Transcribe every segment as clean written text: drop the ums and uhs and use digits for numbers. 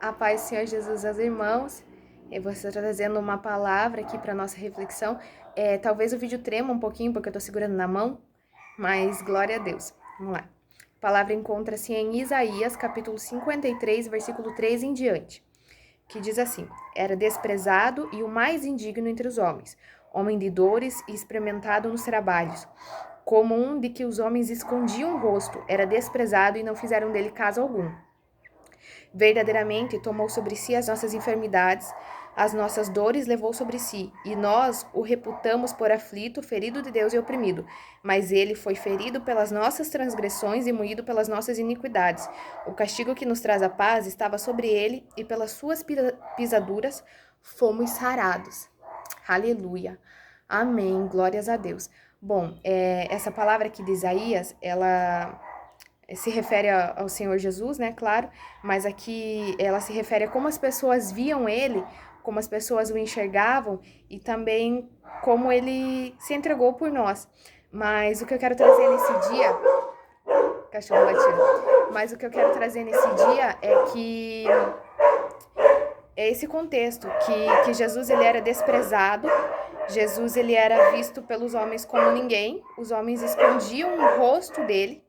A paz do Senhor Jesus aos irmãos. Eu vou estar trazendo uma palavra aqui para nossa reflexão. Talvez o vídeo trema um pouquinho porque eu estou segurando na mão, mas glória a Deus. Vamos lá. A palavra encontra-se em Isaías, capítulo 53, versículo 3 em diante, que diz assim: Era desprezado e o mais indigno entre os homens, homem de dores e experimentado nos trabalhos. Como um de que os homens escondiam o rosto, era desprezado e não fizeram dele caso algum. Verdadeiramente tomou sobre si as nossas enfermidades, as nossas dores levou sobre si, e nós o reputamos por aflito, ferido de Deus e oprimido. Mas ele foi ferido pelas nossas transgressões e moído pelas nossas iniquidades. O castigo que nos traz a paz estava sobre ele, e pelas suas pisaduras fomos sarados. Aleluia. Amém. Glórias a Deus. Bom, essa palavra aqui de Isaías, ela se refere ao Senhor Jesus, né, claro, mas aqui ela se refere a como as pessoas viam ele, como as pessoas o enxergavam e também como ele se entregou por nós. Mas o que eu quero trazer nesse dia, cachorro latindo, mas o que eu quero trazer nesse dia é que é esse contexto, que Jesus ele era desprezado, Jesus ele era visto pelos homens como ninguém, os homens escondiam o rosto dele,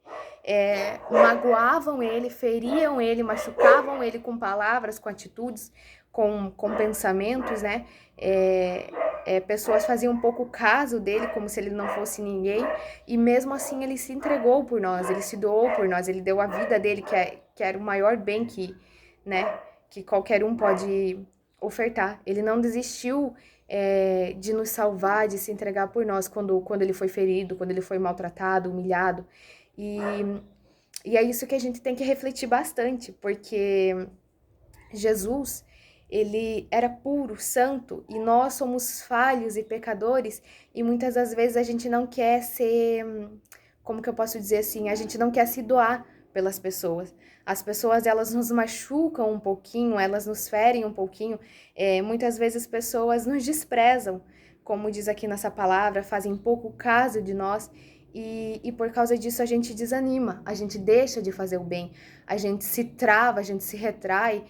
magoavam ele, feriam ele, machucavam ele com palavras, com atitudes, com pensamentos, né? Pessoas faziam um pouco caso dele, como se ele não fosse ninguém, e mesmo assim ele se entregou por nós, ele se doou por nós, ele deu a vida dele, que era o maior bem que qualquer um pode ofertar. Ele não desistiu de nos salvar, de se entregar por nós quando ele foi ferido, quando ele foi maltratado, humilhado. E é isso que a gente tem que refletir bastante, porque Jesus, ele era puro, santo, e nós somos falhos e pecadores, e muitas das vezes a gente não quer ser, como que eu posso dizer assim, a gente não quer se doar pelas pessoas. As pessoas, elas nos machucam um pouquinho, elas nos ferem um pouquinho, muitas vezes as pessoas nos desprezam, como diz aqui nessa palavra, fazem pouco caso de nós, e por causa disso a gente desanima, a gente deixa de fazer o bem, a gente se trava, a gente se retrai,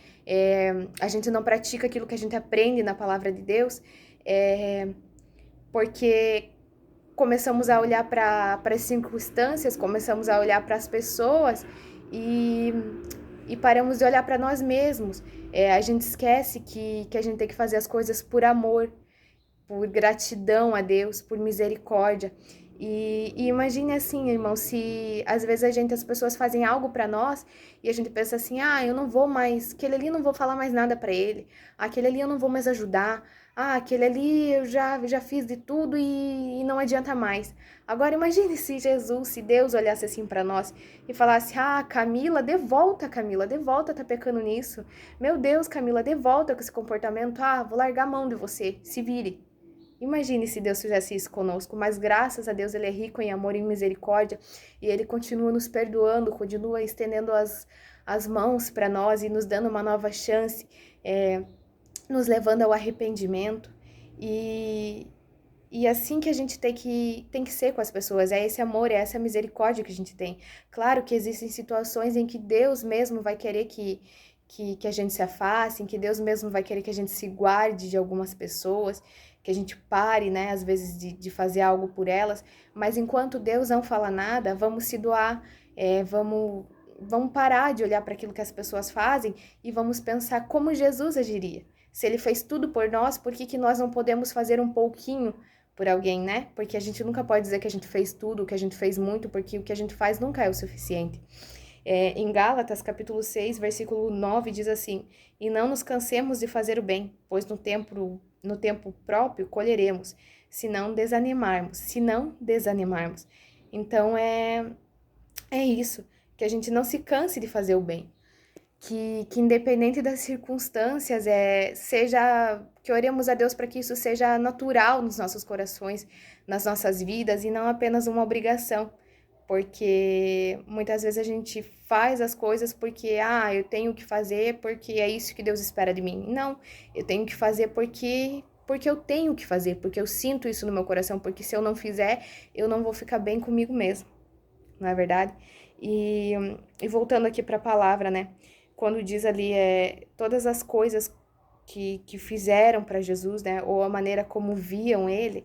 a gente não pratica aquilo que a gente aprende na palavra de Deus, porque começamos a olhar para as circunstâncias, começamos a olhar para as pessoas e paramos de olhar para nós mesmos. A gente esquece que a gente tem que fazer as coisas por amor, por gratidão a Deus, por misericórdia. E imagine assim, irmão, se às vezes as pessoas fazem algo pra nós e a gente pensa assim, eu não vou mais, aquele ali eu não vou falar mais nada pra ele, aquele ali eu não vou mais ajudar, aquele ali eu já fiz de tudo e não adianta mais. Agora imagine se Jesus, se Deus olhasse assim pra nós e falasse, Camila, de volta, tá pecando nisso. Meu Deus, Camila, de volta com esse comportamento, vou largar a mão de você, se vire. Imagine se Deus fizesse isso conosco, mas graças a Deus Ele é rico em amor e em misericórdia e Ele continua nos perdoando, continua estendendo as mãos para nós e nos dando uma nova chance, nos levando ao arrependimento e assim que a gente tem que ser com as pessoas, é esse amor, é essa misericórdia que a gente tem. Claro que existem situações em que Deus mesmo vai querer que a gente se afaste, em que Deus mesmo vai querer que a gente se guarde de algumas pessoas, que a gente pare, né, às vezes de fazer algo por elas, mas enquanto Deus não fala nada, vamos se doar, vamos parar de olhar para aquilo que as pessoas fazem e vamos pensar como Jesus agiria. Se Ele fez tudo por nós, por que nós não podemos fazer um pouquinho por alguém, né? Porque a gente nunca pode dizer que a gente fez tudo, que a gente fez muito, porque o que a gente faz nunca é o suficiente. Em Gálatas, capítulo 6, versículo 9, diz assim: E não nos cansemos de fazer o bem, pois no tempo próprio colheremos, se não desanimarmos. Então, é isso, que a gente não se canse de fazer o bem, que independente das circunstâncias, que oremos a Deus para que isso seja natural nos nossos corações, nas nossas vidas, e não apenas uma obrigação. Porque muitas vezes a gente faz as coisas porque, eu tenho que fazer porque é isso que Deus espera de mim. Não, eu tenho que fazer porque eu tenho que fazer, porque eu sinto isso no meu coração, porque se eu não fizer, eu não vou ficar bem comigo mesmo, não é verdade? E voltando aqui para a palavra, né? quando diz ali todas as coisas que fizeram para Jesus, né? Ou a maneira como viam ele,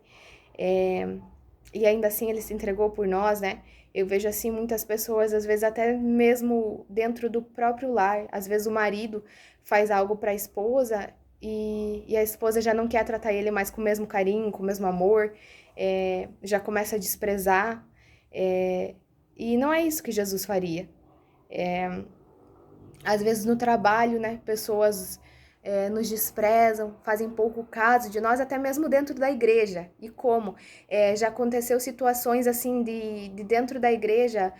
e ainda assim ele se entregou por nós, né? Eu vejo assim muitas pessoas, às vezes até mesmo dentro do próprio lar, às vezes o marido faz algo para a esposa e a esposa já não quer tratar ele mais com o mesmo carinho, com o mesmo amor, já começa a desprezar, e não é isso que Jesus faria. Às vezes no trabalho, né, pessoas nos desprezam, fazem pouco caso de nós, até mesmo dentro da igreja. E como? Já aconteceu situações assim de dentro da igreja,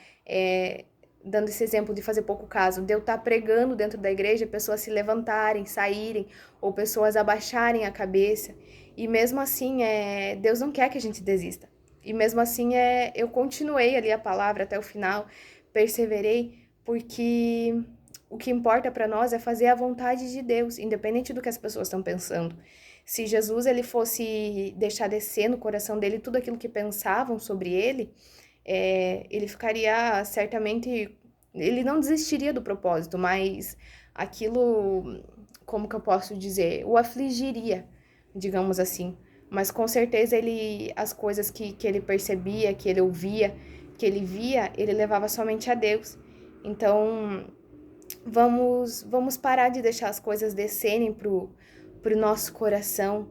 dando esse exemplo de fazer pouco caso, de eu estar pregando dentro da igreja, pessoas se levantarem, saírem, ou pessoas abaixarem a cabeça. E mesmo assim, Deus não quer que a gente desista. E mesmo assim, eu continuei ali a palavra até o final, perseverei, porque o que importa para nós é fazer a vontade de Deus, independente do que as pessoas estão pensando. Se Jesus ele fosse deixar descer no coração dele tudo aquilo que pensavam sobre ele, ele ficaria certamente, ele não desistiria do propósito, mas aquilo, como que eu posso dizer, o afligiria, digamos assim. Mas com certeza as coisas que ele percebia, que ele ouvia, que ele via, ele levava somente a Deus. Então, vamos parar de deixar as coisas descerem pro nosso coração.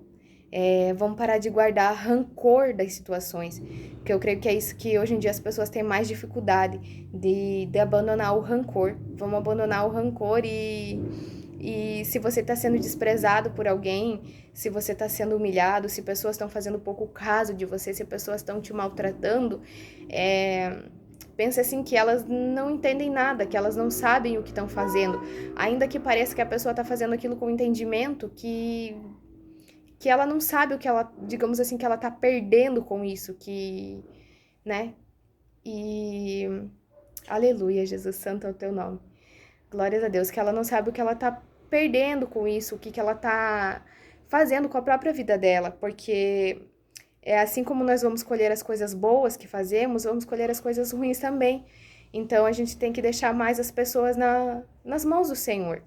Vamos parar de guardar rancor das situações, porque eu creio que é isso que hoje em dia as pessoas têm mais dificuldade de abandonar o rancor. Vamos abandonar o rancor e se você está sendo desprezado por alguém, se você está sendo humilhado, se pessoas estão fazendo pouco caso de você, se pessoas estão te maltratando, pense assim que elas não entendem nada, que elas não sabem o que estão fazendo, ainda que pareça que a pessoa está fazendo aquilo com entendimento, que ela não sabe o que ela, digamos assim, que ela tá perdendo com isso, né? E aleluia, Jesus, santo é o teu nome. Glórias a Deus, que ela não sabe o que ela tá perdendo com isso, o que ela tá fazendo com a própria vida dela, porque assim como nós vamos colher as coisas boas que fazemos, vamos colher as coisas ruins também. Então a gente tem que deixar mais as pessoas nas mãos do Senhor.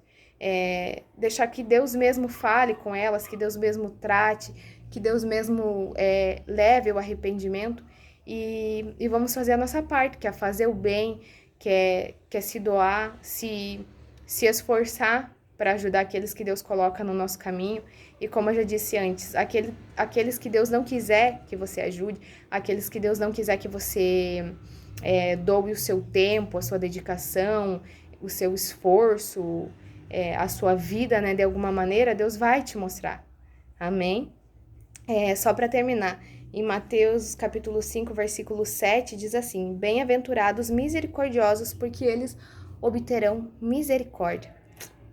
Deixar que Deus mesmo fale com elas, que Deus mesmo trate, que Deus mesmo leve o arrependimento e vamos fazer a nossa parte, que é fazer o bem, que é se doar, se esforçar para ajudar aqueles que Deus coloca no nosso caminho. E como eu já disse antes, aqueles que Deus não quiser que você ajude, aqueles que Deus não quiser que você doe o seu tempo, a sua dedicação, o seu esforço, a sua vida, né, de alguma maneira, Deus vai te mostrar. Amém? Só para terminar, em Mateus capítulo 5, versículo 7, diz assim: Bem-aventurados misericordiosos, porque eles obterão misericórdia.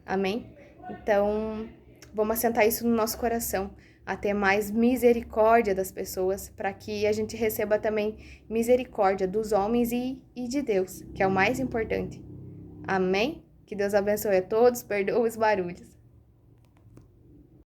Amém? Então, vamos assentar isso no nosso coração, a ter mais misericórdia das pessoas, para que a gente receba também misericórdia dos homens e de Deus, que é o mais importante. Amém? Que Deus abençoe a todos, perdoe os barulhos.